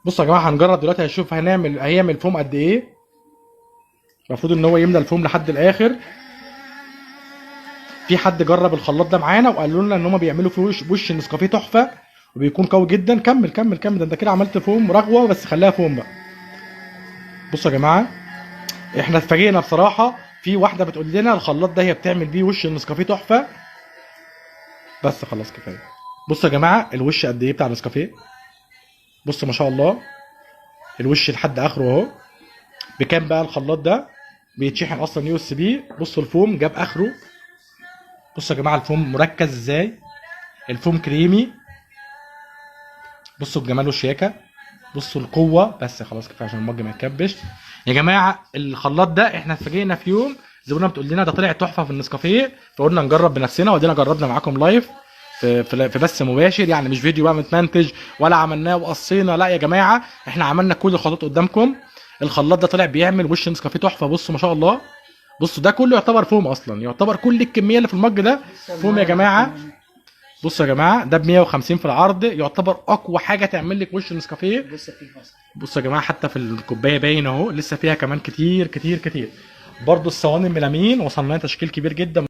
بصوا يا جماعه هنجرب دلوقتي، هنشوف هيعمل فوم قد ايه. المفروض ان هو يملى الفوم لحد الاخر. في حد جرب الخلاط ده معانا وقالوا لنا ان هم بيعملوا فيه وش النسكافيه تحفه وبيكون قوي جدا. كمل كمل كمل، ده انت كده عملت فوم رغوه، بس خليها فوم بقى. بصوا يا جماعه، احنا اتفاجئنا بصراحه. في واحده بتقول لنا الخلاط ده هي بتعمل بيه وش النسكافيه تحفه. بس خلاص كفايه. بصوا يا جماعه الوش قد ايه بتاع النسكافيه. بصوا ما شاء الله، الوش لحد اخره اهو. بكام بقى الخلاط ده؟ بيتشحن اصلا يو اس بي. بصوا الفوم جاب اخره. بصوا يا جماعه الفوم مركز ازاي، الفوم كريمي. بصوا الجمال والشياكه، بصوا القوه. بس خلاص كفايه عشان المج ما يتكبش. يا جماعه الخلاط ده احنا اتفاجئنا في يوم زبونه بتقول لنا ده طلع تحفه في النسكافيه، فقلنا نجرب بنفسنا ودينا جربنا معاكم لايف في بث مباشر، يعني مش فيديو بقى متمنتج ولا عملناه وقصينا، لا يا جماعه احنا عملنا كل الخطوات قدامكم. الخلاط ده طلع بيعمل وش نسكافيه تحفه. بصوا ما شاء الله. بصوا ده كله يعتبر فوم اصلا، يعتبر كل الكميه اللي في المج ده فوم يا جماعه. بصوا يا جماعه ده ب 150 في العرض، يعتبر اقوى حاجه تعمل لك وش نسكافيه. بصوا يا جماعه حتى في الكوبايه باين اهو، لسه فيها كمان كتير كتير كتير. برضو الصواني الميلامين وصلنا لها تشكيل كبير جدا.